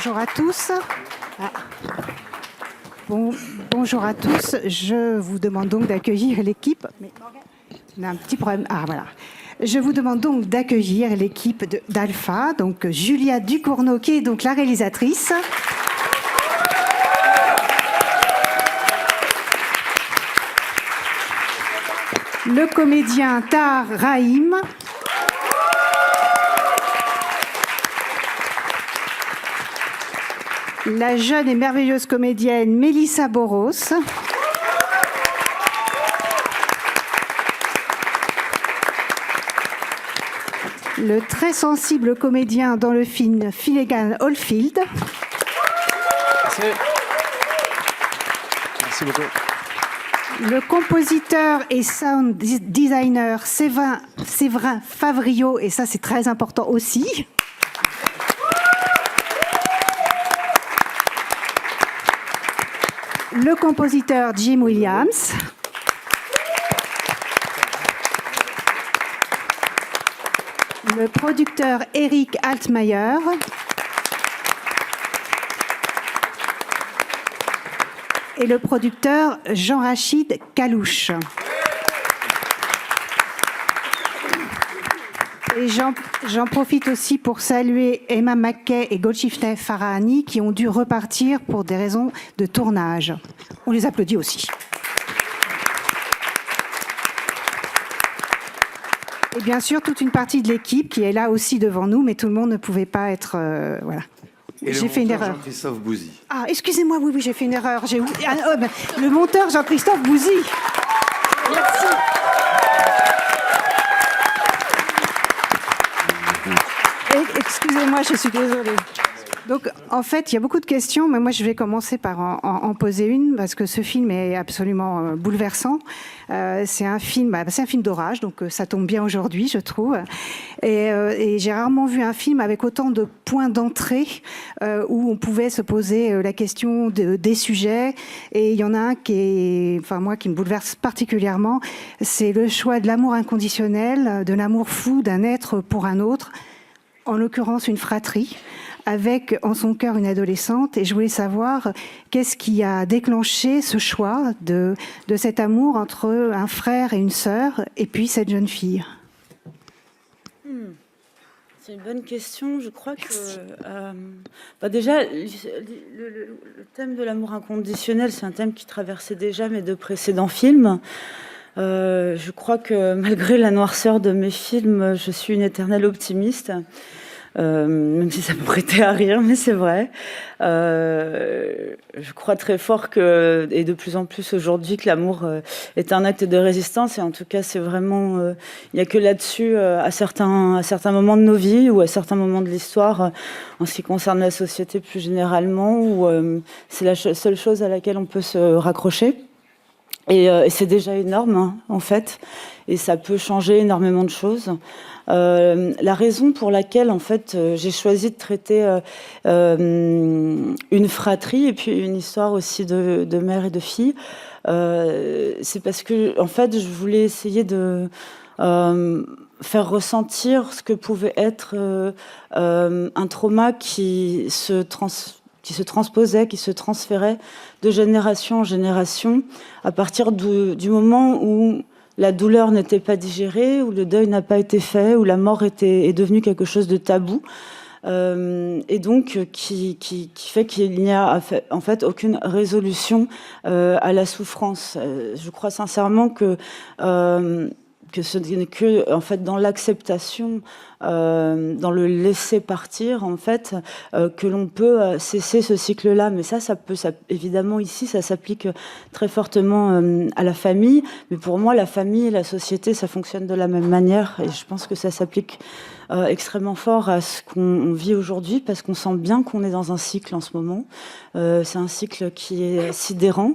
Bonjour à tous. Ah. Bonjour à tous. Je vous demande donc d'accueillir l'équipe. On a un petit problème. Ah voilà. Je vous demande donc d'accueillir l'équipe d'Alpha, donc Julia Ducournau, qui est donc la réalisatrice. Le comédien Tahar Rahim. La jeune et merveilleuse comédienne Mélissa Boros. Le très sensible comédien dans le film Finnegan Oldfield. Merci beaucoup. Le compositeur et sound designer Séverin Favrio, et ça c'est très important aussi. Le compositeur Jim Williams. Le producteur Eric Altmaier. Et le producteur Jean-Rachid Kalouche. Et j'en profite aussi pour saluer Emma Mackay et Golshifteh Farahani qui ont dû repartir pour des raisons de tournage. On les applaudit aussi. Et bien sûr, toute une partie de l'équipe qui est là aussi devant nous, mais tout le monde ne pouvait pas être... voilà. J'ai fait une erreur. Jean-Christophe Bouzy. Ah, excusez-moi, oui, j'ai fait une erreur. Le monteur Jean-Christophe Bouzy. Merci. Excusez-moi, je suis désolée. Donc, en fait, il y a beaucoup de questions, mais moi, je vais commencer par en poser une, parce que ce film est absolument bouleversant. C'est un film d'orage, donc ça tombe bien aujourd'hui, je trouve. Et j'ai rarement vu un film avec autant de points d'entrée où on pouvait se poser la question des sujets. Et il y en a un qui me bouleverse particulièrement, c'est le choix de l'amour inconditionnel, de l'amour fou d'un être pour un autre, en l'occurrence une fratrie, avec en son cœur une adolescente. Et je voulais savoir qu'est-ce qui a déclenché ce choix de cet amour entre un frère et une sœur, et puis cette jeune fille. C'est une bonne question. Je crois que déjà, le thème de l'amour inconditionnel, c'est un thème qui traversait déjà mes deux précédents films. Je crois que malgré la noirceur de mes films, je suis une éternelle optimiste. Même si ça peut prêter à rire, mais c'est vrai. Je crois très fort et de plus en plus aujourd'hui, que l'amour est un acte de résistance. Et en tout cas, c'est vraiment, il n'y a que là-dessus, à certains moments de nos vies ou à certains moments de l'histoire, en ce qui concerne la société plus généralement, où c'est la seule chose à laquelle on peut se raccrocher. Et c'est déjà énorme, hein, en fait. Et ça peut changer énormément de choses. La raison pour laquelle, en fait, j'ai choisi de traiter une fratrie et puis une histoire aussi de mère et de fille, c'est parce que, en fait, je voulais essayer de faire ressentir ce que pouvait être un trauma qui se transposait, qui se transférait de génération en génération, à partir du moment où la douleur n'était pas digérée, où le deuil n'a pas été fait, où la mort est devenue quelque chose de tabou, et donc qui fait qu'il n'y a en fait aucune résolution à la souffrance. Je crois sincèrement que ce n'est que, en fait, dans l'acceptation, dans le laisser partir, en fait, que l'on peut cesser ce cycle-là. Mais ça évidemment, ici, ça s'applique très fortement à la famille. Mais pour moi, la famille et la société, ça fonctionne de la même manière. Et je pense que ça s'applique extrêmement fort à ce qu'on vit aujourd'hui, parce qu'on sent bien qu'on est dans un cycle en ce moment. C'est un cycle qui est sidérant,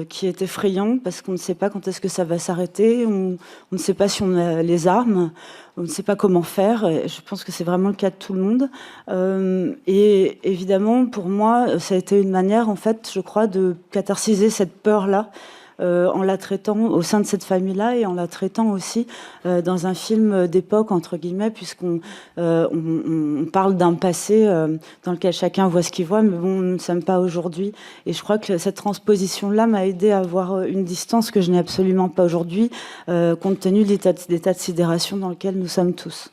qui est effrayant, parce qu'on ne sait pas quand est-ce que ça va s'arrêter, on ne sait pas si on a les armes, on ne sait pas comment faire. Et je pense que c'est vraiment le cas de tout le monde. Et évidemment, pour moi, ça a été une manière, en fait, je crois, de catharsiser cette peur-là, en la traitant au sein de cette famille-là et en la traitant aussi dans un film d'époque, entre guillemets, puisqu'on on parle d'un passé dans lequel chacun voit ce qu'il voit, mais bon, nous ne sommes pas aujourd'hui. Et je crois que cette transposition-là m'a aidé à avoir une distance que je n'ai absolument pas aujourd'hui, compte tenu des tas de sidération dans lequel nous sommes tous.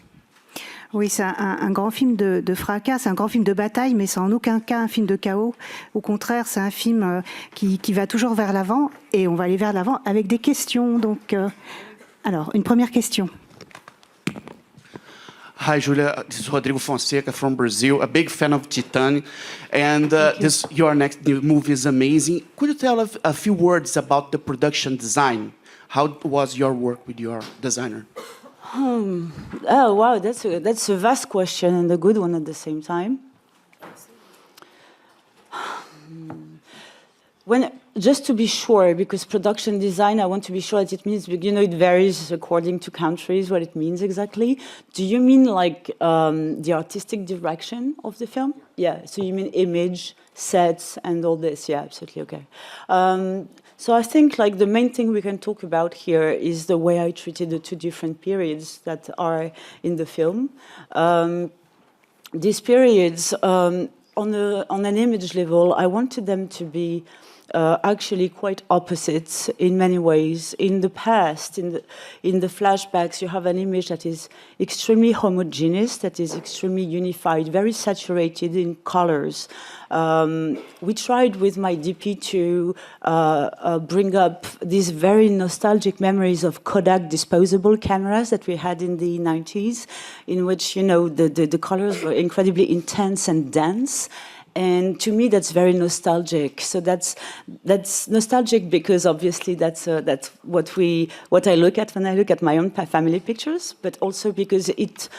Oui, c'est un grand film de fracas, c'est un grand film de bataille, mais c'est en aucun cas un film de chaos. Au contraire, c'est un film qui va toujours vers l'avant, et on va aller vers l'avant avec des questions. Donc, alors, une première question. Hi, Julia. This is Rodrigo Fonseca from Brazil, a big fan of Titanic, and your next new movie is amazing. Could you tell a few words about the production design? How was your work with your designer? Oh wow, that's a vast question and a good one at the same time. Just to be sure, because production design, I want to be sure that it means, you know, it varies according to countries, what it means exactly. Do you mean like the artistic direction of the film? Yeah, so you mean image, sets, and all this? Yeah, absolutely, okay. So I think like the main thing we can talk about here is the way I treated the two different periods that are in the film. These periods, on an image level, I wanted them to be actually quite opposite in many ways. In the past, in the flashbacks, you have an image that is extremely homogeneous, that is extremely unified, very saturated in colors. We tried with my DP to bring up these very nostalgic memories of Kodak disposable cameras that we had in the 90s, in which, you know, the colors were incredibly intense and dense. And to me, that's very nostalgic. So that's nostalgic because obviously that's what I look at when I look at my own family pictures, but also because it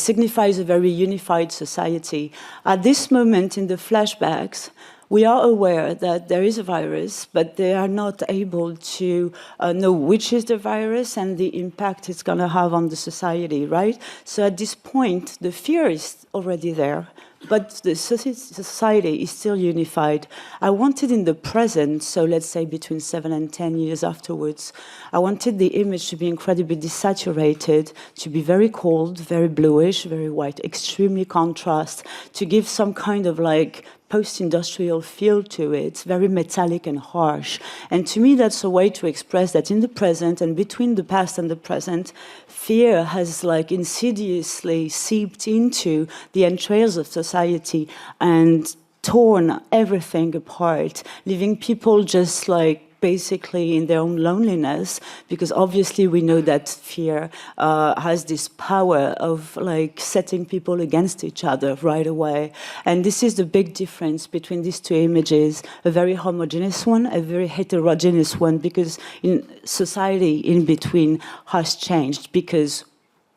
signifies a very unified society. At this moment in the flashbacks, we are aware that there is a virus, but they are not able to know which is the virus and the impact it's going to have on the society, right? So at this point, the fear is already there, but the society is still unified. I wanted in the present, so let's say between 7 and 10 years afterwards, I wanted the image to be incredibly desaturated, to be very cold, very bluish, very white, extremely contrast, to give some kind of like post-industrial feel to it, very metallic and harsh. And to me, that's a way to express that in the present and between the past and the present, fear has like insidiously seeped into the entrails of society and torn everything apart, leaving people just like basically in their own loneliness, because obviously we know that fear has this power of like setting people against each other right away. And this is the big difference between these two images, a very homogeneous one, a very heterogeneous one, because in society in between has changed because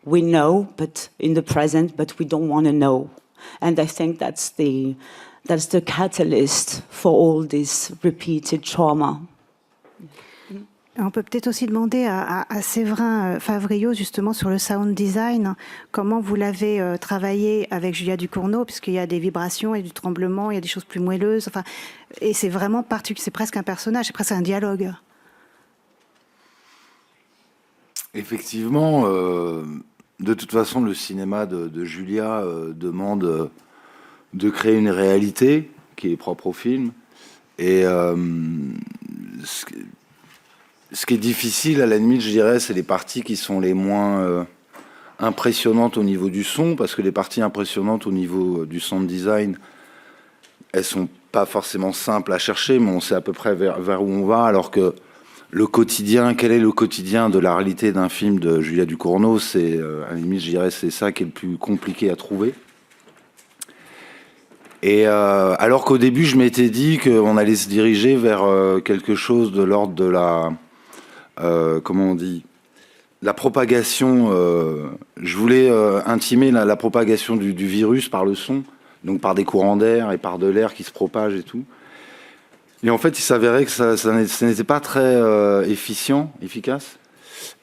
we know, but in the present, but we don't want to know. And I think that's the catalyst for all this repeated trauma. On peut peut-être aussi demander à Séverin Favrio, justement, sur le sound design, comment vous l'avez travaillé avec Julia Ducournau, puisqu'il y a des vibrations et du tremblement, il y a des choses plus moelleuses, enfin, et c'est vraiment particulier, c'est presque un personnage, c'est presque un dialogue. Effectivement, de toute façon, le cinéma de Julia demande de créer une réalité qui est propre au film, et ce qui est difficile, à la limite, je dirais, c'est les parties qui sont les moins impressionnantes au niveau du son, parce que les parties impressionnantes au niveau du sound design, elles sont pas forcément simples à chercher, mais on sait à peu près vers où on va, alors que le quotidien, quel est le quotidien de la réalité d'un film de Julia Ducournau, c'est, à la limite, je dirais, c'est ça qui est le plus compliqué à trouver. Et alors qu'au début, je m'étais dit qu'on allait se diriger vers quelque chose de l'ordre de la... comment on dit, la propagation, je voulais intimer la propagation du virus par le son, donc par des courants d'air et par de l'air qui se propage et tout. Et en fait, il s'avérait que ça n'était pas très efficace.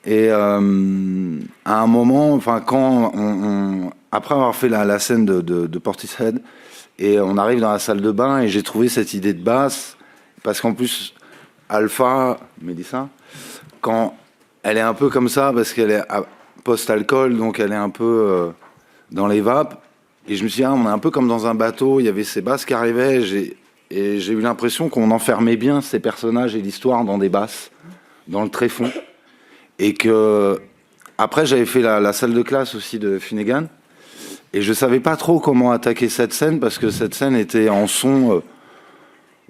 Et à un moment, enfin, quand après avoir fait la scène de Portishead, et on arrive dans la salle de bain et j'ai trouvé cette idée de basse, parce qu'en plus... Alpha, Mélissa, quand elle est un peu comme ça, parce qu'elle est post-alcool, donc elle est un peu dans les vapes. Et je me suis dit, on est un peu comme dans un bateau, il y avait ces basses qui arrivaient, et j'ai eu l'impression qu'on enfermait bien ces personnages et l'histoire dans des basses, dans le tréfonds. Et que, après, j'avais fait la salle de classe aussi de Finnegan, et je savais pas trop comment attaquer cette scène, parce que cette scène était en son,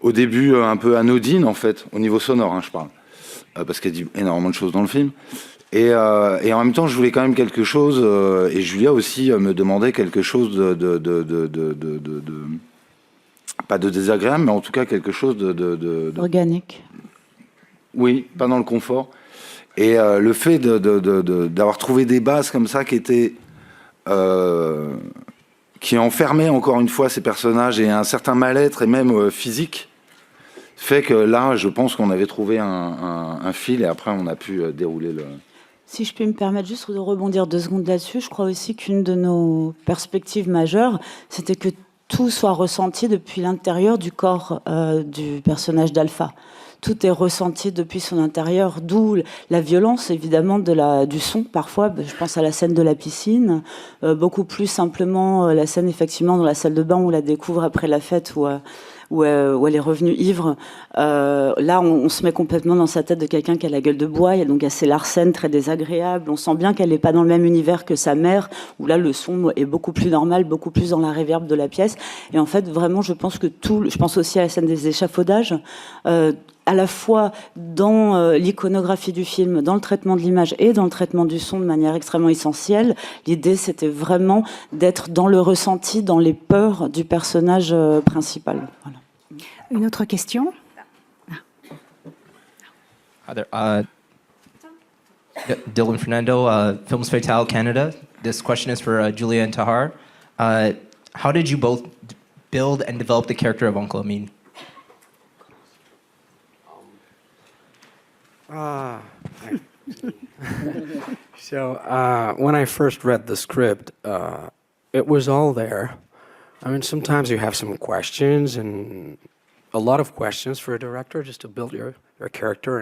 au début, un peu anodine, en fait, au niveau sonore, je parle, parce qu'elle dit énormément de choses dans le film. Et en même temps, je voulais quand même quelque chose, et Julia aussi me demandait quelque chose pas de désagréable, mais en tout cas quelque chose Organique. Oui, pas dans le confort. Et le fait d'avoir trouvé des bases comme ça qui enfermaient encore une fois ces personnages et un certain mal-être et même physique, fait que là, je pense qu'on avait trouvé un fil et après on a pu dérouler le... Si je puis me permettre juste de rebondir 2 secondes là-dessus, je crois aussi qu'une de nos perspectives majeures, c'était que tout soit ressenti depuis l'intérieur du corps du personnage d'Alpha. Tout est ressenti depuis son intérieur, d'où la violence évidemment du son parfois. Je pense à la scène de la piscine, beaucoup plus simplement la scène effectivement dans la salle de bain où on la découvre après la fête où elle est revenue ivre. Là, on se met complètement dans sa tête de quelqu'un qui a la gueule de bois. Il y a ces larcènes très désagréables. On sent bien qu'elle n'est pas dans le même univers que sa mère, où là, le son est beaucoup plus normal, beaucoup plus dans la réverb de la pièce. Et en fait, vraiment, je pense aussi à la scène des échafaudages, à la fois dans l'iconographie du film, dans le traitement de l'image et dans le traitement du son de manière extrêmement essentielle. L'idée, c'était vraiment d'être dans le ressenti, dans les peurs du personnage principal. Voilà. Une autre question? Hi there. Dylan Fernando, Films Fatale Canada. This question is for Julia and Tahar. How did you both build and develop the character of Uncle Amin? So when I first read the script, it was all there. I mean, sometimes you have some questions and a lot of questions for a director just to build your character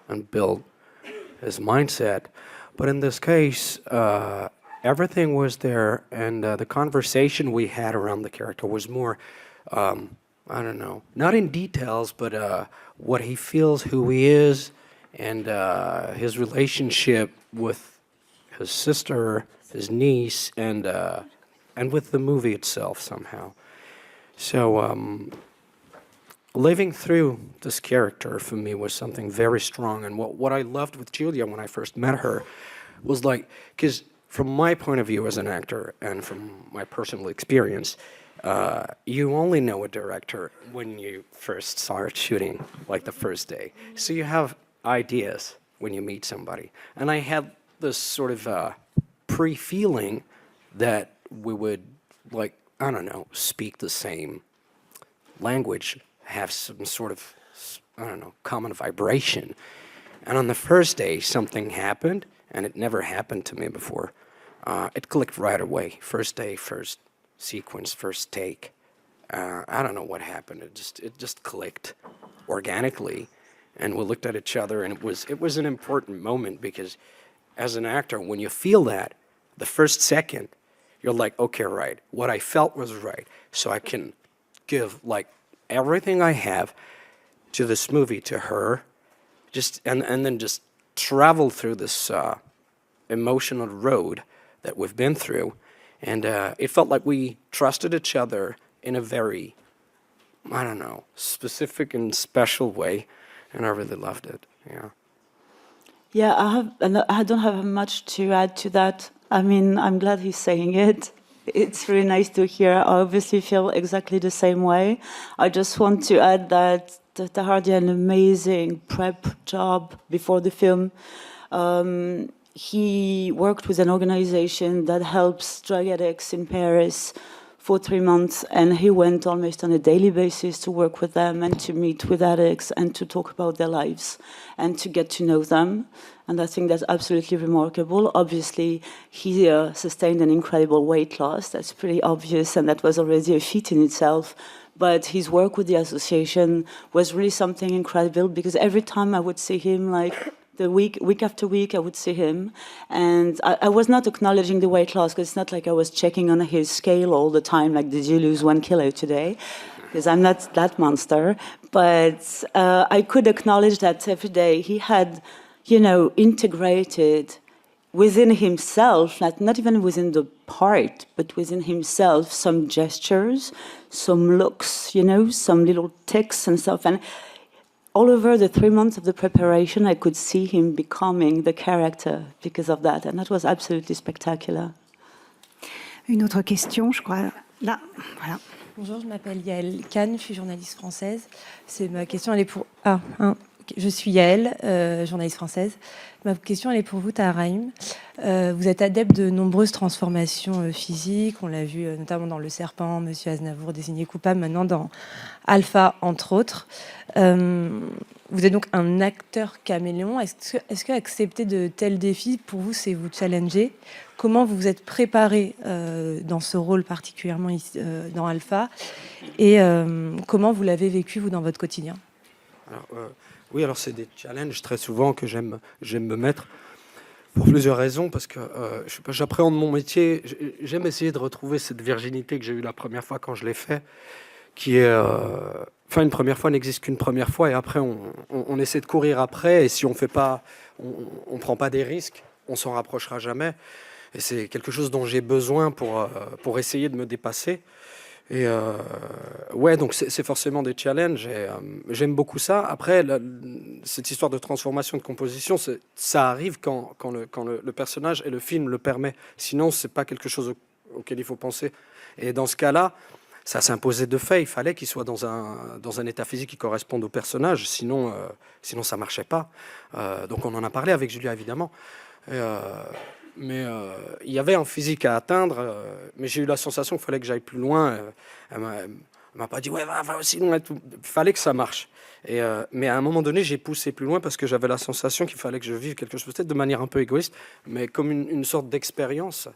and build his mindset. But in this case, everything was there, and the conversation we had around the character was more, I don't know, not in details, but what he feels, who he is, and his relationship with his sister, his niece, and with the movie itself somehow. So living through this character for me was something very strong. And what I loved with Julia when I first met her was like, because from my point of view as an actor and from my personal experience, you only know a director when you first start shooting, like the first day. So you have ideas when you meet somebody. And I had this sort of pre-feeling that we would, like, I don't know, speak the same language, have some sort of, I don't know, common vibration. And on the first day, something happened, and it never happened to me before. It clicked right away. First day, first sequence, first take. I don't know what happened. It just clicked organically, and we looked at each other, and it was an important moment because, as an actor, when you feel that, the first second, you're like, okay, right. What I felt was right, so I can give like everything I have to this movie, to her, and then just travel through this emotional road that we've been through. And it felt like we trusted each other in a very, I don't know, specific and special way. And I really loved it, yeah. Yeah, I don't have much to add to that. I mean, I'm glad he's saying it. It's really nice to hear. I obviously feel exactly the same way. I just want to add that Tahar did an amazing prep job before the film. He worked with an organization that helps drug addicts in Paris for 3 months, and he went almost on a daily basis to work with them and to meet with addicts and to talk about their lives and to get to know them. And I think that's absolutely remarkable. Obviously, he sustained an incredible weight loss. That's pretty obvious, and that was already a feat in itself. but his work with the association was really something incredible, because every time I would see him, like week after week, I would see him, and I was not acknowledging the weight loss, because it's not like I was checking on his scale all the time, like, did you lose 1 kilo today? Because I'm not that monster, but I could acknowledge that every day he had, integrated within himself, not even within the part, but within himself, some gestures, some looks, some little tics and stuff. And all over the 3 months of the preparation, I could see him becoming the character because of that. And that was absolutely spectacular. Une autre question, je crois. Là, voilà. Bonjour, je m'appelle Yael Kahn, je suis journaliste française. Ma question, elle est pour... Je suis Yael, journaliste française. Ma question, elle est pour vous, Tahar Rahim. Vous êtes adepte de nombreuses transformations physiques. On l'a vu notamment dans Le Serpent, Monsieur Aznavour désigné coupable, maintenant dans Alpha, entre autres. Vous êtes donc un acteur caméléon. Est-ce que accepter de tels défis, pour vous, c'est vous challenger? Comment vous vous êtes préparé dans ce rôle particulièrement dans Alpha? Et comment vous l'avez vécu, vous, dans votre quotidien? Oui, alors c'est des challenges très souvent que j'aime me mettre pour plusieurs raisons, parce que j'appréhende mon métier, j'aime essayer de retrouver cette virginité que j'ai eue la première fois quand je l'ai fait, qui est... Enfin, une première fois n'existe qu'une première fois, et après on essaie de courir après, et si on prend pas des risques, on s'en rapprochera jamais. Et c'est quelque chose dont j'ai besoin pour essayer de me dépasser. Et ouais, donc c'est forcément des challenges, et j'aime beaucoup ça. Après, cette histoire de transformation, de composition, ça arrive quand le personnage et le film le permet. Sinon, c'est pas quelque chose auquel il faut penser. Et dans ce cas-là, ça s'imposait de fait. Il fallait qu'il soit dans un état physique qui corresponde au personnage, sinon ça marchait pas. Donc on en a parlé avec Julia, évidemment. Mais il y avait un physique à atteindre, mais j'ai eu la sensation qu'il fallait que j'aille plus loin. Elle m'a pas dit « ouais, va aussi loin ». Il fallait que ça marche. Mais à un moment donné, j'ai poussé plus loin parce que j'avais la sensation qu'il fallait que je vive quelque chose, peut-être de manière un peu égoïste, mais comme une sorte d'expérience.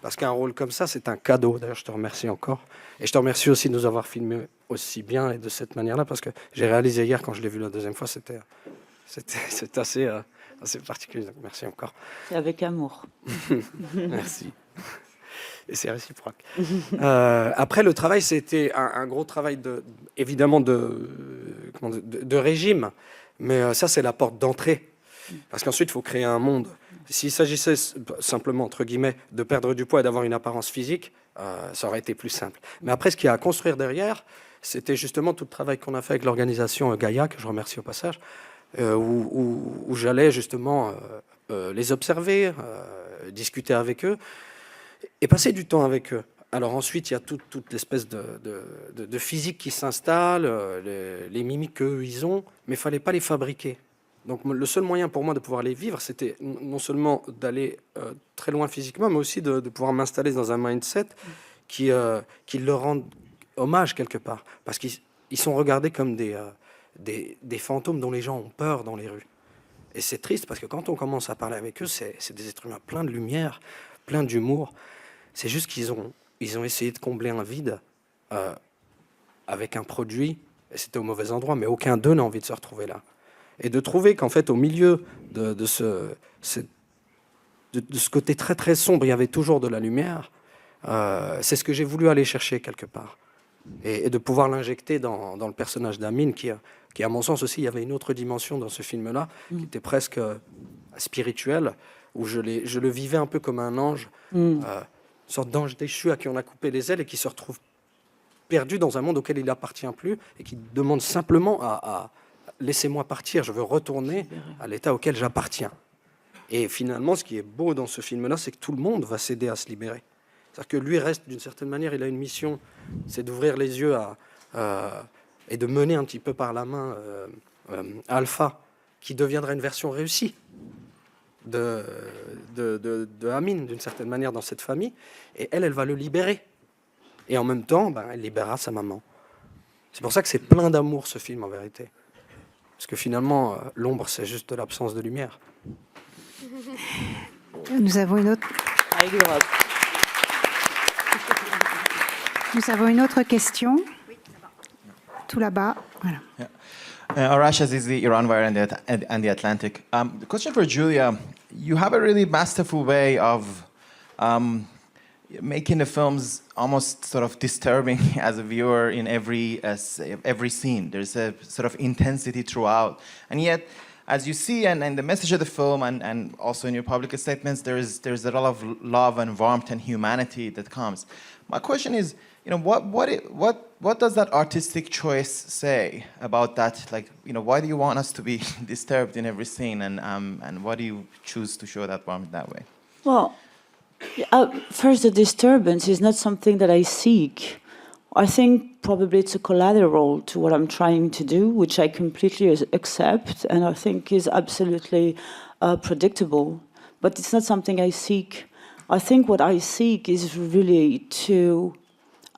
Parce qu'un rôle comme ça, c'est un cadeau. D'ailleurs, je te remercie encore. Et je te remercie aussi de nous avoir filmé aussi bien et de cette manière-là, parce que j'ai réalisé hier, quand je l'ai vu la deuxième fois, c'était assez particulier. Donc, merci encore. C'est avec amour. Merci. Et c'est réciproque. Après, le travail, c'était un gros travail, évidemment, de régime. Mais ça, c'est la porte d'entrée. Parce qu'ensuite, il faut créer un monde. S'il s'agissait simplement, entre guillemets, de perdre du poids et d'avoir une apparence physique, ça aurait été plus simple. Mais après, ce qu'il y a à construire derrière, c'était justement tout le travail qu'on a fait avec l'organisation Gaïa, que je remercie au passage, où j'allais justement les observer, discuter avec eux et passer du temps avec eux. Alors ensuite, il y a toute l'espèce de physique qui s'installe, les mimiques qu'eux, ils ont, mais il ne fallait pas les fabriquer. Donc le seul moyen pour moi de pouvoir les vivre, c'était non seulement d'aller très loin physiquement, mais aussi de pouvoir m'installer dans un mindset qui leur rende hommage quelque part. Parce qu'ils sont regardés comme des fantômes dont les gens ont peur dans les rues. Et c'est triste parce que quand on commence à parler avec eux, c'est des êtres humains pleins de lumière, pleins d'humour. C'est juste qu'ils ont essayé de combler un vide avec un produit, et c'était au mauvais endroit, mais aucun d'eux n'a envie de se retrouver là. Et de trouver qu'en fait, au milieu de ce côté très très sombre, il y avait toujours de la lumière, c'est ce que j'ai voulu aller chercher quelque part. Et de pouvoir l'injecter dans le personnage d'Amine, qui, à mon sens aussi, il y avait une autre dimension dans ce film-là, qui était presque spirituelle, où je le vivais un peu comme un ange, une sorte d'ange déchu à qui on a coupé les ailes et qui se retrouve perdu dans un monde auquel il n'appartient plus et qui demande simplement à laissez-moi partir, je veux retourner à l'état auquel j'appartiens. Et finalement, ce qui est beau dans ce film-là, c'est que tout le monde va s'aider à se libérer. C'est-à-dire que lui reste, d'une certaine manière, il a une mission, c'est d'ouvrir les yeux et de mener un petit peu par la main Alpha, qui deviendra une version réussie de Amine, d'une certaine manière, dans cette famille. Et elle va le libérer. Et en même temps, elle libérera sa maman. C'est pour ça que c'est plein d'amour, ce film, en vérité. Parce que finalement, l'ombre, c'est juste de l'absence de lumière. Nous avons une autre question. tout là-bas. Voilà. Arash Azizi, Iran Wire and the Atlantic. The question for Julia, you have a really masterful way of making the films almost sort of disturbing as a viewer in every scene. There's a sort of intensity throughout. And yet, as you see, and the message of the film, and also in your public statements, there's a lot of love and warmth and humanity that comes. My question is, what does that artistic choice say about that? Like, why do you want us to be disturbed in every scene, and why do you choose to show that warmth that way? Well, first, the disturbance is not something that I seek. I think probably it's a collateral to what I'm trying to do, which I completely accept, and I think is absolutely predictable. But it's not something I seek. I think what I seek is really to,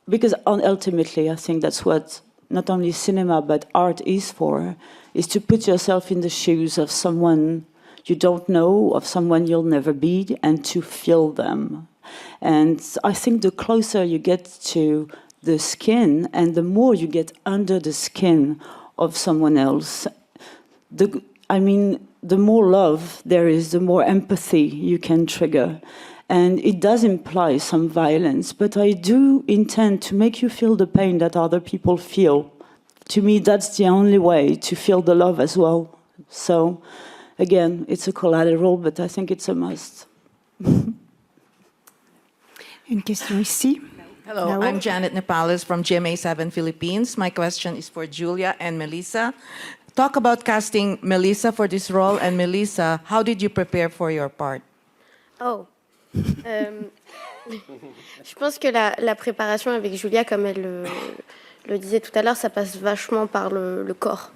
because ultimately I think that's what not only cinema but art is for, is to put yourself in the shoes of someone you don't know, of someone you'll never be, and to feel them. And I think the closer you get to the skin and the more you get under the skin of someone else, the more love there is, the more empathy you can trigger. And it does imply some violence, but I do intend to make you feel the pain that other people feel. To me, that's the only way to feel the love as well. So, again, it's a collateral, but I think it's a must. Une question ici. Hello, Hello. I'm Janet Nepales from GMA7 Philippines. My question is for Julia and Melissa. Talk about casting Melissa for this role, and Melissa, how did you prepare for your part? Oh. Je pense que la préparation avec Julia, comme elle le disait tout à l'heure, ça passe vachement par le corps.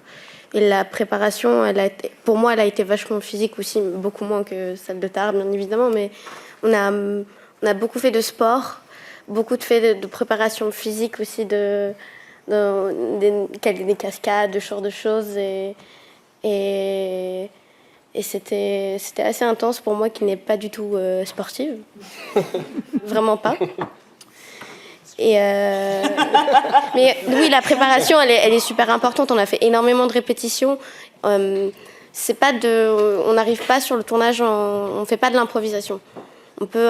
Et la préparation, pour moi, elle a été vachement physique aussi, beaucoup moins que celle de Tahar, bien évidemment, mais on a beaucoup fait de sport, beaucoup fait de préparation physique aussi, des cascades, ce genre de choses, et c'était assez intense pour moi qui n'est pas du tout sportive, vraiment pas. Mais oui, la préparation, elle est super importante. On a fait énormément de répétitions. C'est pas on n'arrive pas sur le tournage, on fait pas de l'improvisation. On peut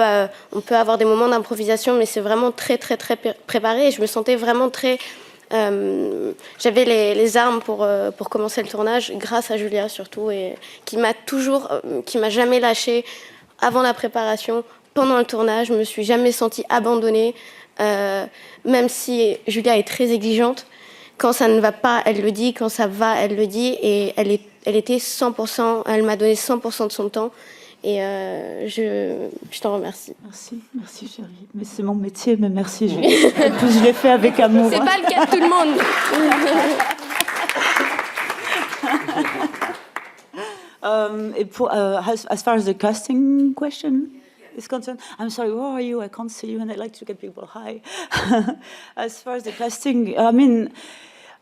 avoir des moments d'improvisation, mais c'est vraiment très très très préparé. Et je me sentais vraiment très. J'avais les armes pour commencer le tournage, grâce à Julia surtout, et qui m'a jamais lâchée avant la préparation, pendant le tournage. Je me suis jamais sentie abandonnée. Même si Julia est très exigeante, quand ça ne va pas, elle le dit, quand ça va, elle le dit, et elle était 100%, elle m'a donné 100% de son temps, et je t'en remercie. Merci chérie, mais c'est mon métier, mais merci Julie. En plus, je l'ai fait avec amour. C'est pas le cas de tout le monde. As far as the casting question is concerned, I'm sorry, where are you? I can't see you, and I like to get people high. As far as the casting, I mean,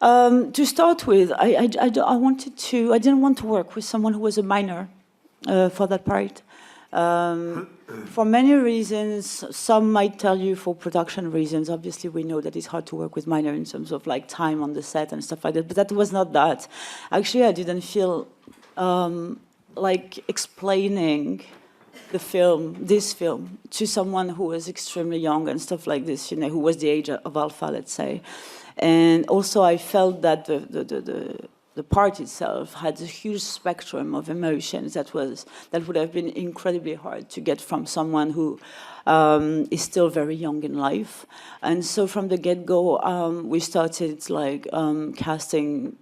to start with, I didn't want to work with someone who was a minor for that part. For many reasons, some might tell you for production reasons. Obviously, we know that it's hard to work with minor in terms of like time on the set and stuff like that, but that was not that. Actually, I didn't feel like explaining this film, to someone who was extremely young and stuff like this, who was the age of Alpha, let's say. And also I felt that the part itself had a huge spectrum of emotions that would have been incredibly hard to get from someone who is still very young in life. And so from the get-go, we started casting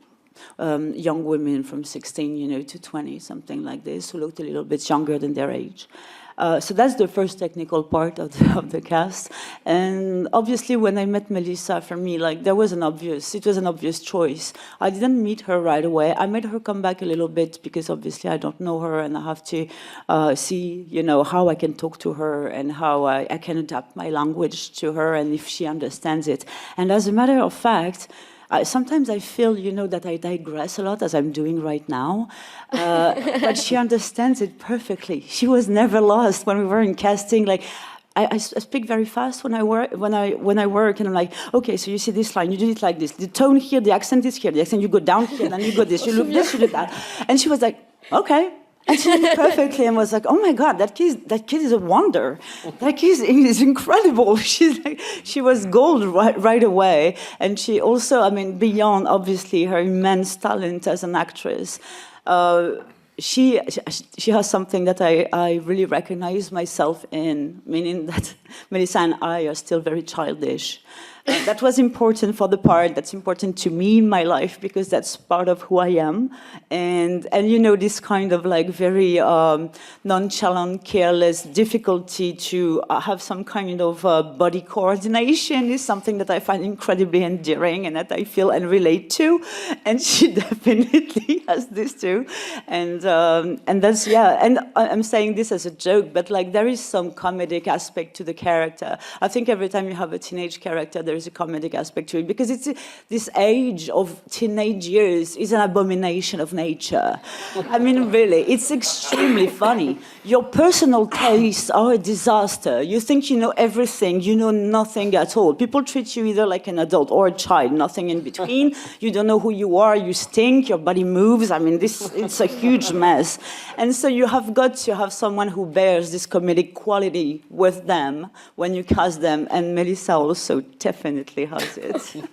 young women from 16, to 20, something like this, who looked a little bit younger than their age. So that's the first technical part of the cast. And obviously, when I met Melissa, for me, it was an obvious choice. I didn't meet her right away. I made her come back a little bit because obviously I don't know her, and I have to see, how I can talk to her and how I can adapt my language to her and if she understands it. And as a matter of fact, sometimes I feel, that I digress a lot, as I'm doing right now, but she understands it perfectly. She was never lost when we were in casting. I speak very fast when I work, and I'm like, okay, so you see this line, you do it like this. The tone here, the accent is here. The accent, you go down here, then you go this. You look this, you look that. And she was like, okay. And she did it perfectly, and was like, oh my God, that kid is a wonder. That kid is incredible. She was gold right away. And she also, I mean, beyond obviously her immense talent as an actress, she has something that I really recognize myself in, meaning that Melissa and I are still very childish. That was important for the part. That's important to me in my life because that's part of who I am. And you know, this kind of like very nonchalant, careless difficulty to have some kind of body coordination is something that I find incredibly endearing and that I feel and relate to. And she definitely has this too. And that's, yeah, and I'm saying this as a joke, but like there is some comedic aspect to the character. I think every time you have a teenage character, there is a comedic aspect to it because it's this age of teenage years is an abomination of nature. I mean, really, it's extremely funny. Your personal tastes are a disaster. You think you know everything, you know nothing at all. People treat you either like an adult or a child, nothing in between. You don't know who you are, you stink, your body moves. I mean, it's a huge mess. And so you have got to have someone who bears this comedic quality with them when you cast them, and Melissa also definitely has it.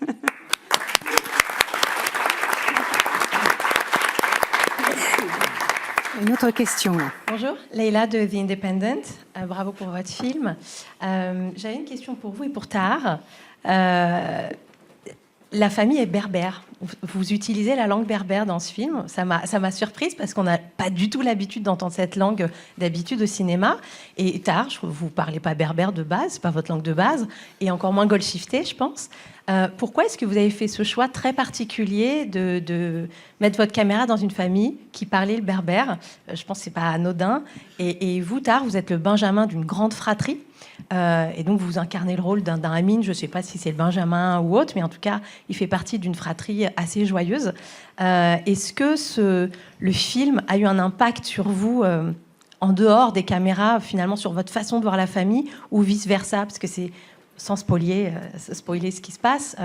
Une autre question là. Bonjour, Leïla de The Independent. Bravo pour votre film. J'avais une question pour vous et pour Tahar. La famille est berbère. Vous utilisez la langue berbère dans ce film. Ça m'a surprise parce qu'on n'a pas du tout l'habitude d'entendre cette langue d'habitude au cinéma. Et Tahar, vous ne parlez pas berbère de base, c'est pas votre langue de base, et encore moins golshifté, je pense. Pourquoi est-ce que vous avez fait ce choix très particulier de mettre votre caméra dans une famille qui parlait le berbère? Je pense que ce n'est pas anodin. Et vous, Tahar, vous êtes le Benjamin d'une grande fratrie. Et donc, vous incarnez le rôle d'un Amine. Je ne sais pas si c'est le Benjamin ou autre, mais en tout cas, il fait partie d'une fratrie assez joyeuse. Est-ce que le film a eu un impact sur vous en dehors des caméras, finalement, sur votre façon de voir la famille, ou vice-versa? Parce que c'est, sans spoiler ce qui se passe,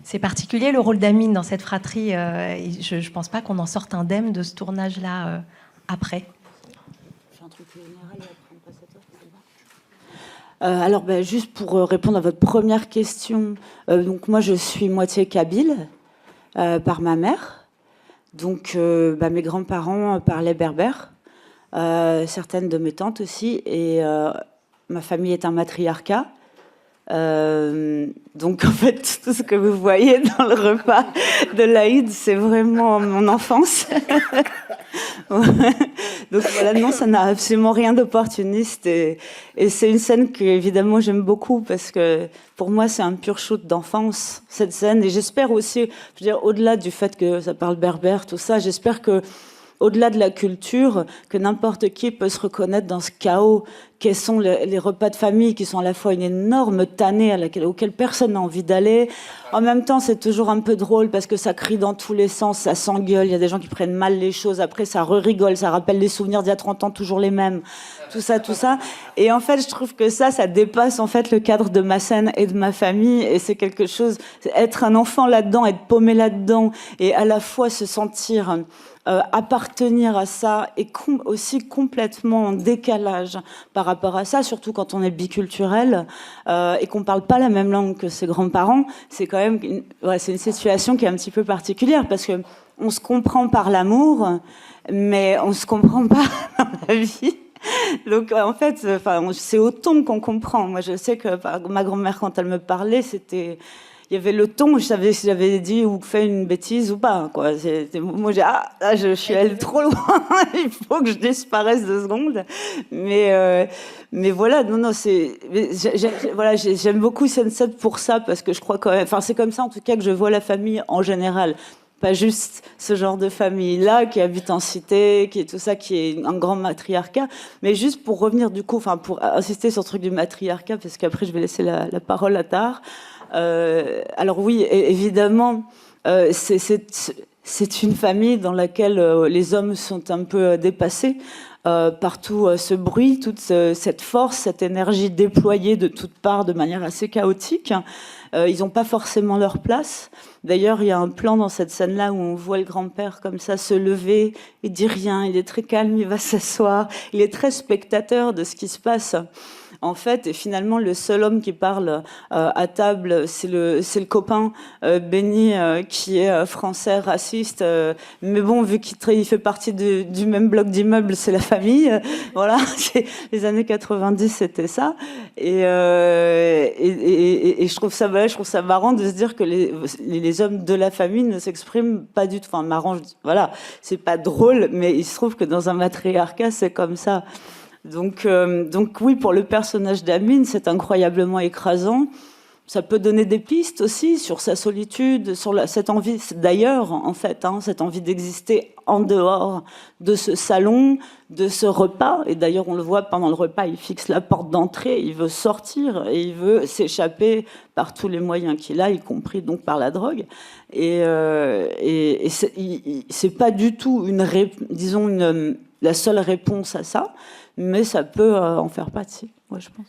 c'est particulier le rôle d'Amine dans cette fratrie. Et je ne pense pas qu'on en sorte indemne de ce tournage-là après. Alors, juste pour répondre à votre première question, donc moi je suis moitié kabyle par ma mère. Donc mes grands-parents parlaient berbère, certaines de mes tantes aussi, et ma famille est un matriarcat. Donc en fait, tout ce que vous voyez dans le repas de l'Aïd, c'est vraiment mon enfance. Donc voilà, non, ça n'a absolument rien d'opportuniste, et c'est une scène que évidemment j'aime beaucoup parce que pour moi c'est un pur shoot d'enfance, cette scène, et j'espère aussi, je veux dire, au-delà du fait que ça parle berbère, tout ça, j'espère que au-delà de la culture, que n'importe qui peut se reconnaître dans ce chaos quels sont les repas de famille, qui sont à la fois une énorme tannée auquel personne n'a envie d'aller. En même temps, c'est toujours un peu drôle parce que ça crie dans tous les sens, ça s'engueule, il y a des gens qui prennent mal les choses, après ça rigole, ça rappelle les souvenirs d'il y a 30 ans, toujours les mêmes, tout ça. Et en fait, je trouve que ça dépasse en fait le cadre de ma scène et de ma famille, et c'est quelque chose, être un enfant là-dedans, être paumé là-dedans, et à la fois se sentir appartenir à ça, et aussi complètement en décalage par rapport à ça, surtout quand on est biculturel et qu'on parle pas la même langue que ses grands-parents. C'est quand même c'est une situation qui est un petit peu particulière parce que on se comprend par l'amour, mais on se comprend pas dans la vie. Donc en fait, c'est au ton qu'on comprend. Moi, je sais que ma grand-mère, quand elle me parlait, il y avait le ton, je savais si j'avais dit ou fait une bêtise ou pas, quoi. Moi, je suis allée trop loin, il faut que je disparaisse 2 secondes. Mais voilà, j'aime beaucoup Sunset pour ça, parce que je crois quand même, c'est comme ça en tout cas que je vois la famille en général. Pas juste ce genre de famille-là qui habite en cité, qui est tout ça, qui est un grand matriarcat. Mais juste pour revenir du coup, pour insister sur le truc du matriarcat, parce qu'après je vais laisser la parole à Tahar. Alors oui, évidemment, c'est une famille dans laquelle les hommes sont un peu dépassés. partout ce bruit, toute cette force, cette énergie déployée de toutes parts de manière assez chaotique. Ils n'ont pas forcément leur place. D'ailleurs, il y a un plan dans cette scène-là où on voit le grand-père comme ça se lever, il dit rien, il est très calme, il va s'asseoir, il est très spectateur de ce qui se passe. En fait, et finalement, le seul homme qui parle à table, c'est le copain Benny, qui est français, raciste. Mais bon, vu qu'il fait partie du même bloc d'immeubles, c'est la famille. Voilà, les années 90, c'était ça. Et je trouve ça marrant de se dire que les hommes de la famille ne s'expriment pas du tout. Enfin, marrant, voilà, c'est pas drôle, mais il se trouve que dans un matriarcat, c'est comme ça. Donc oui, pour le personnage d'Amine, c'est incroyablement écrasant. Ça peut donner des pistes aussi sur sa solitude, sur cette envie d'ailleurs, en fait, cette envie d'exister en dehors de ce salon, de ce repas. Et d'ailleurs, on le voit pendant le repas, il fixe la porte d'entrée, il veut sortir et il veut s'échapper par tous les moyens qu'il a, y compris donc par la drogue. Et c'est pas du tout la seule réponse à ça. Mais ça peut en faire partie, ouais, je pense.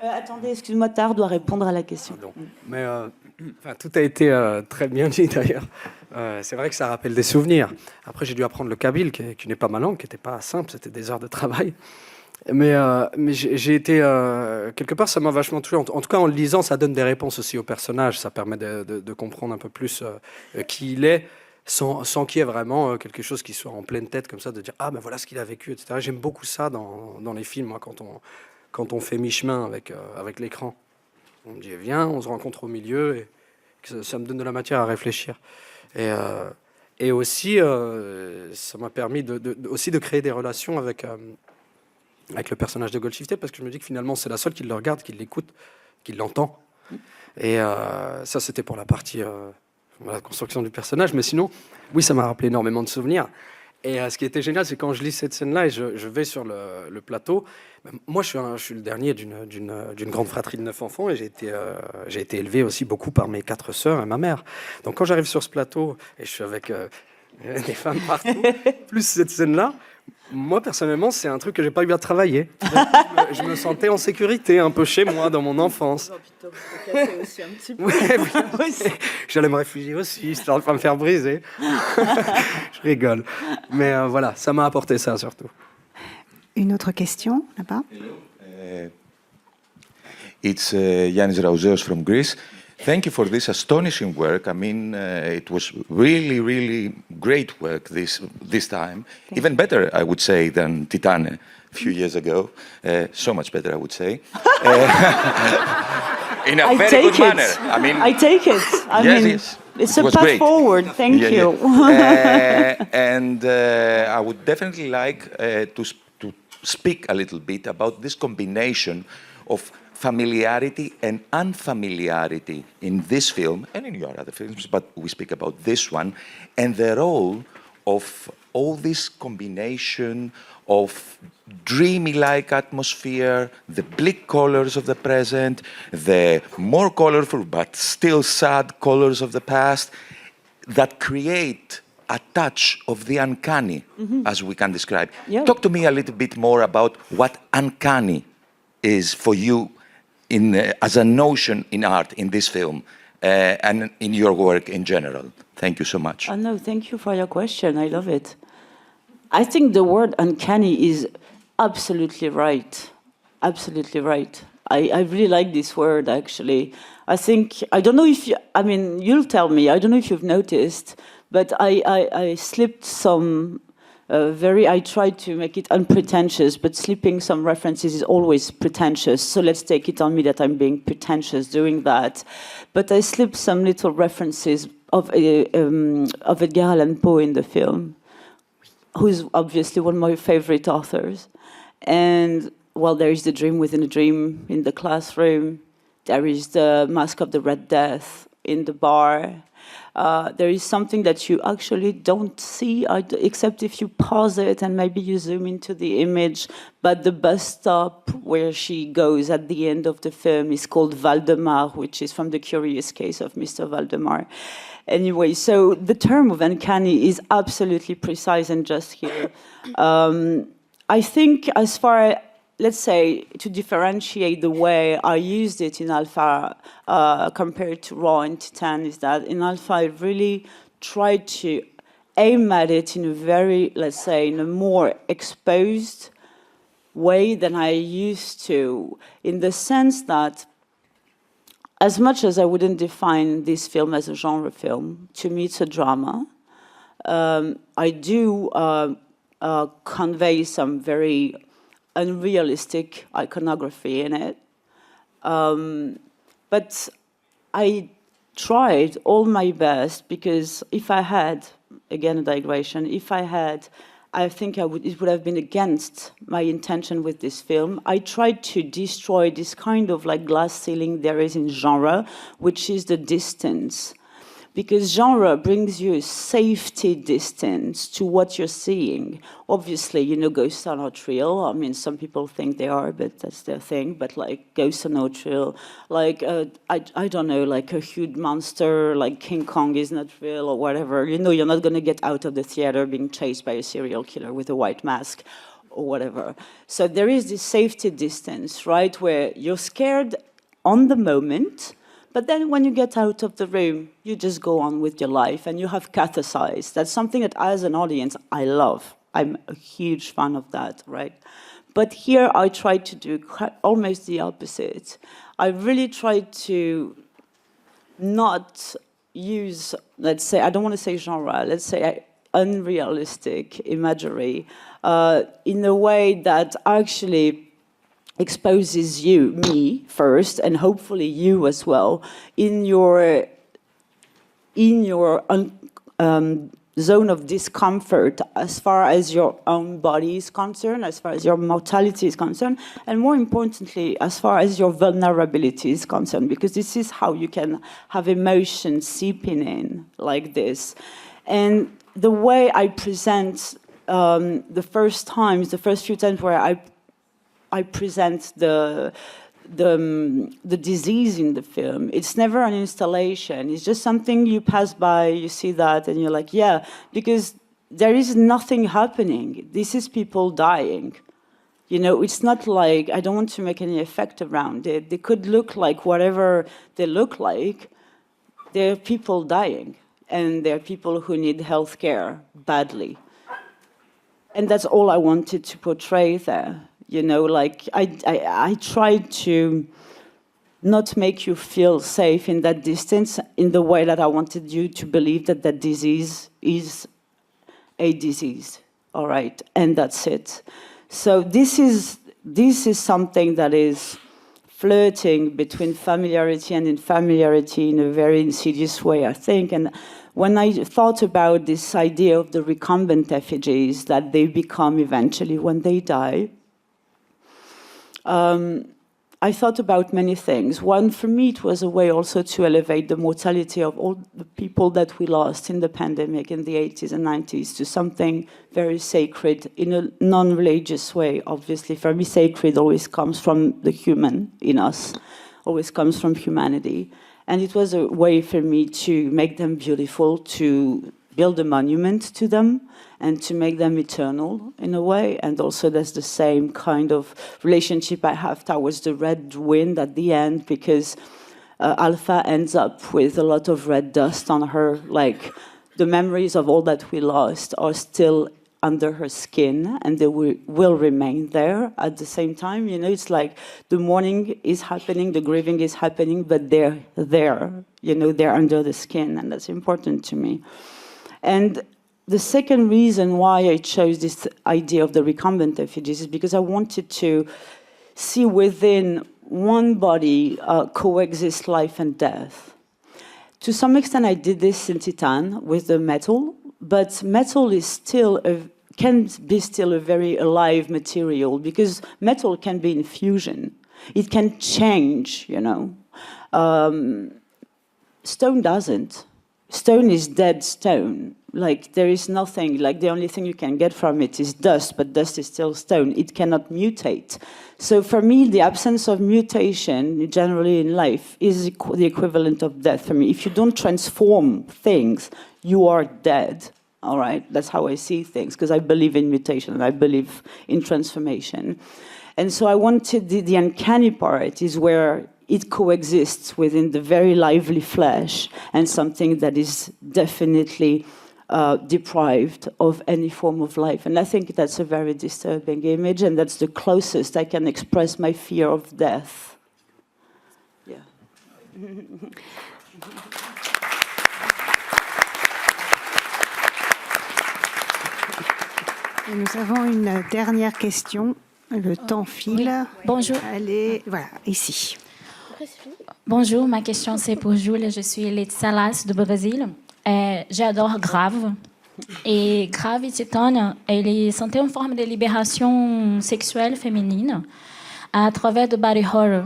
Attendez, excuse-moi, Tahar doit répondre à la question. Pardon. Mais tout a été très bien dit d'ailleurs. C'est vrai que ça rappelle des souvenirs. Après, j'ai dû apprendre le kabyle, qui n'est pas ma langue, qui n'était pas simple, c'était des heures de travail. Mais j'ai été... quelque part, ça m'a vachement touché. En tout cas, en le lisant, ça donne des réponses aussi au personnage. Ça permet de comprendre un peu plus qui il est. Sans qu'il y ait vraiment quelque chose qui soit en pleine tête comme ça, de dire « Ah, ben voilà ce qu'il a vécu, etc. » J'aime beaucoup ça dans les films, moi, quand on fait mi-chemin avec l'écran. On me dit « Viens, on se rencontre au milieu. » Et ça me donne de la matière à réfléchir. Et aussi, ça m'a permis aussi de créer des relations avec le personnage de Goldshifter, parce que je me dis que finalement, c'est la seule qui le regarde, qui l'écoute, qui l'entend. Et ça, c'était pour la partie... la construction du personnage, mais sinon, oui, ça m'a rappelé énormément de souvenirs. Et ce qui était génial, c'est quand je lis cette scène-là et je vais sur le plateau, moi, je suis le dernier d'une grande fratrie de 9 enfants et j'ai été élevé aussi beaucoup par mes 4 sœurs et ma mère. Donc quand j'arrive sur ce plateau et je suis avec des femmes partout, plus cette scène-là, moi, personnellement, c'est un truc que j'ai pas eu à travailler. Je me sentais en sécurité, un peu chez moi, dans mon enfance. Aussi un petit peu. J'allais me réfugier aussi, histoire de pas me faire briser. Je rigole. Mais voilà, ça m'a apporté ça, surtout. Une autre question, là-bas. It's Yannis Raouzeos from Greece. Thank you for this astonishing work. I mean, it was really, really great work this time. Even better, I would say, than Titane a few years ago. So much better, I would say. In a very good manner. I mean, I take it. I mean, yes. It's a path forward. Thank you. And I would definitely like to speak a little bit about this combination of familiarity and unfamiliarity in this film and in your other films, but we speak about this one, and the role of all this combination of dreamy-like atmosphere, the bleak colors of the present, the more colorful but still sad colors of the past, that create a touch of the uncanny, as we can describe. Yeah. Talk to me a little bit more about what uncanny is for you as a notion in art in this film and in your work in general. Thank you so much. Oh, no, thank you for your question. I love it. I think the word uncanny is absolutely right. Absolutely right. I really like this word, actually. I don't know if you'll tell me, I don't know if you've noticed, but I slipped some I tried to make it unpretentious, but slipping some references is always pretentious. So let's take it on me that I'm being pretentious doing that. But I slipped some little references of Edgar Allan Poe in the film, who's obviously one of my favorite authors. And well, there is the dream within a dream in the classroom. There is the Mask of the Red Death in the bar. There is something that you actually don't see, except if you pause it and maybe you zoom into the image. But the bus stop where she goes at the end of the film is called Valdemar, which is from The Curious Case of Mr. Valdemar. Anyway, so the term of uncanny is absolutely precise and just here. I think as far, let's say, to differentiate the way I used it in Alpha compared to Raw and Titan, is that in Alpha I really tried to aim at it in a very, let's say, in a more exposed way than I used to, in the sense that as much as I wouldn't define this film as a genre film, to me it's a drama. I do convey some very unrealistic iconography in it. But I tried all my best, because if I had, again a digression, if I had, I think it would have been against my intention with this film. I tried to destroy this kind of like glass ceiling there is in genre, which is the distance. Because genre brings you a safety distance to what you're seeing. Obviously, you know, ghosts are not real. I mean, some people think they are, but that's their thing. But like, ghosts are not real. Like, I don't know, like a huge monster, like King Kong is not real or whatever. You know, you're not going to get out of the theater being chased by a serial killer with a white mask or whatever. So there is this safety distance, right, where you're scared on the moment, but then when you get out of the room, you just go on with your life and you have catharsis. That's something that as an audience, I love. I'm a huge fan of that, right? But here I tried to do almost the opposite. I really tried to not use, let's say, I don't want to say genre, let's say unrealistic imagery in a way that actually exposes you, me first, and hopefully you as well, in your zone of discomfort as far as your own body is concerned, as far as your mortality is concerned, and more importantly, as far as your vulnerability is concerned, because this is how you can have emotion seeping in like this. And the way I present the first few times where I present the disease in the film, it's never an installation. It's just something you pass by, you see that, and you're like, yeah, because there is nothing happening. This is people dying. You know, it's not like, I don't want to make any effect around it. They could look like whatever they look like. There are people dying, and there are people who need health care badly. And that's all I wanted to portray there. You know, like, I tried to not make you feel safe in that distance in the way that I wanted you to believe that that disease is a disease, all right? And that's it. So this is something that is flirting between familiarity and infamiliarity in a very insidious way, I think. And when I thought about this idea of the recumbent effigies that they become eventually when they die, I thought about many things. One, for me, it was a way also to elevate the mortality of all the people that we lost in the pandemic in the 80s and 90s to something very sacred in a non-religious way. Obviously, for me, sacred always comes from the human in us, always comes from humanity. And it was a way for me to make them beautiful, to build a monument to them, and to make them eternal in a way. And also there's the same kind of relationship I have towards the red wind at the end, because Alpha ends up with a lot of red dust on her, like the memories of all that we lost are still under her skin, and they will remain there at the same time. You know, it's like the mourning is happening, the grieving is happening, but they're there, you know, they're under the skin, and that's important to me. And the second reason why I chose this idea of the recumbent effigies is because I wanted to see within one body coexist life and death. To some extent, I did this in Titan with the metal, but metal is can be still a very alive material, because metal can be in fusion. It can change, you know. Stone doesn't. stone is dead stone. Like, there is nothing, like the only thing you can get from it is dust, but dust is still stone. It cannot mutate. So for me, the absence of mutation, generally in life, is the equivalent of death for me. If you don't transform things, you are dead, all right? That's how I see things, because I believe in mutation, and I believe in transformation. And so I wanted the uncanny part is where it coexists within the very lively flesh and something that is definitely deprived of any form of life. And I think that's a very disturbing image, and that's the closest I can express my fear of death. Yeah. Et nous avons une dernière question. Le temps file. Oui. Bonjour. Allez, voilà, ici. Bonjour, ma question c'est pour Jules. Je suis Leite Salas do Brésil. J'adore Grave. Et Grave et Titane, sont une forme de libération sexuelle féminine à travers du body horror.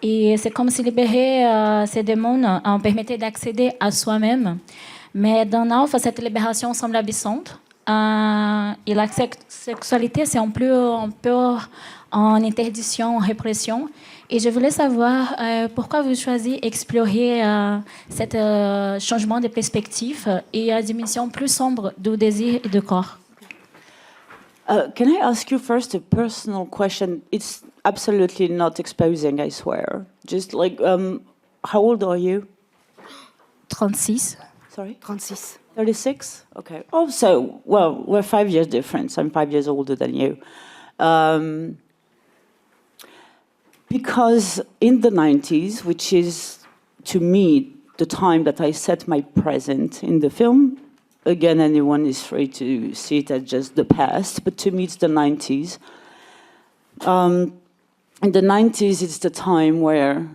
Et c'est comme si libérer ces démons permettait d'accéder à soi-même. Mais dans Alpha, cette libération semble absente. Et la sexualité, c'est un peu en interdiction, en répression. Et je voulais savoir pourquoi vous choisissez d'explorer ce changement de perspective et la dimension plus sombre du désir et du corps. Can I ask you first a personal question? It's absolutely not exposing, I swear. Just like, how old are you? 36. Sorry? 36. 36? Okay. Oh, so, well, we're 5 years difference. I'm 5 years older than you. Because in the 90s, which is, to me, the time that I set my present in the film, again, anyone is free to see it as just the past, but to me, it's the 90s. In the 90s, it's the time where,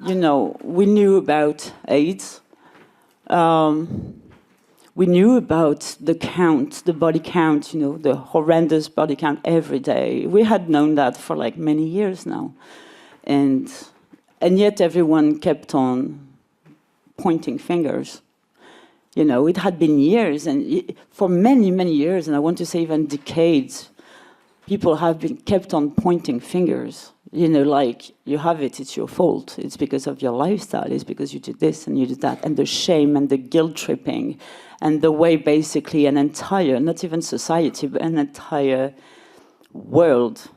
you know, we knew about AIDS. We knew about the count, the body count, you know, the horrendous body count every day. We had known that for like many years now. And yet everyone kept on pointing fingers. You know, it had been years, and for many, many years, and I want to say even decades, people have been kept on pointing fingers. You know, like, you have it, it's your fault. It's because of your lifestyle. It's because you did this and you did that. And the shame and the guilt tripping and the way basically an entire, not even society, but an entire world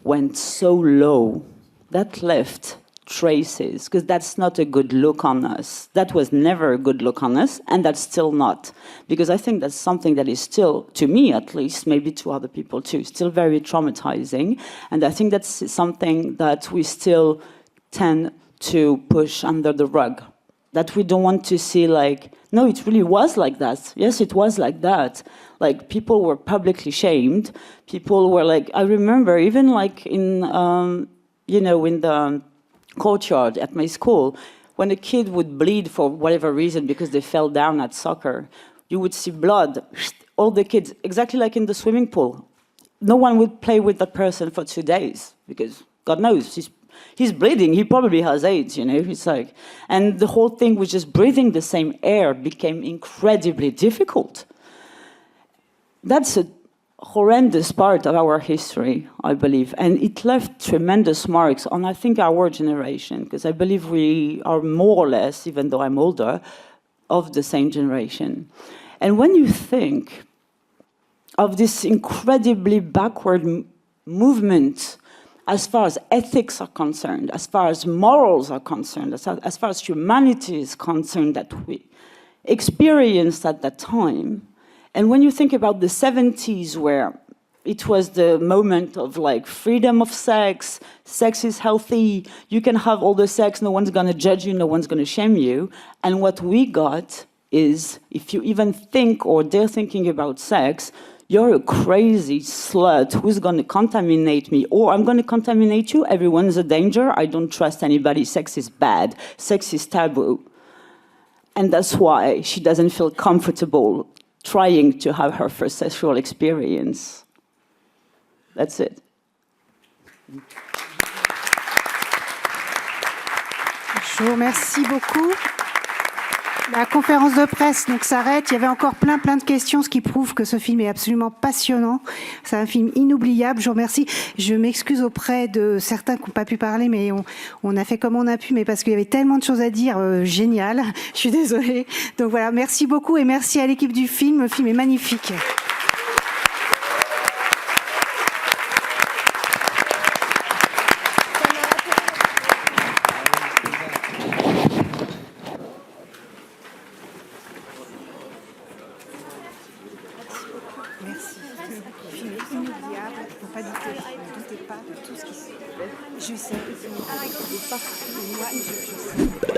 went so low that left traces, because that's not a good look on us. That was never a good look on us, and that's still not. Because I think that's something that is still, to me at least, maybe to other people too, still very traumatizing. And I think that's something that we still tend to push under the rug. That we don't want to see like, no, it really was like that. Yes, it was like that. Like, people were publicly shamed. People were like, I remember even like in, you know, in the courtyard at my school, when a kid would bleed for whatever reason because they fell down at soccer, you would see blood. All the kids, exactly like in the swimming pool. No one would play with that person for 2 days because God knows he's bleeding. He probably has AIDS, you know. It's like, and the whole thing with just breathing the same air became incredibly difficult. That's a horrendous part of our history, I believe, and it left tremendous marks on, I think, our generation, because I believe we are more or less, even though I'm older, of the same generation. And when you think of this incredibly backward movement as far as ethics are concerned, as far as morals are concerned, as far as humanity is concerned, that we experienced at that time. And when you think about the 70s, where it was the moment of like freedom of sex is healthy, you can have all the sex, no one's gonna judge you, no one's gonna shame you. And what we got is, if you even think or dare thinking about sex, you're a crazy slut, who's gonna contaminate me? Or I'm gonna contaminate you, everyone's a danger, I don't trust anybody, sex is bad, sex is taboo. And that's why she doesn't feel comfortable trying to have her first sexual experience. That's it. Je vous remercie beaucoup. La conférence de presse donc s'arrête. Il y avait encore plein de questions, ce qui prouve que ce film est absolument passionnant. C'est un film inoubliable. Je vous remercie. Je m'excuse auprès de certains qui n'ont pas pu parler, mais on a fait comme on a pu, mais parce qu'il y avait tellement de choses à dire. Génial. Je suis désolée. Donc voilà, merci beaucoup et merci à l'équipe du film. Le film est magnifique. Merci. Le film est inoubliable. Il ne faut pas douter. Ne doutez pas de tout ce qui se fait. Je sais que c'est moi, je sais.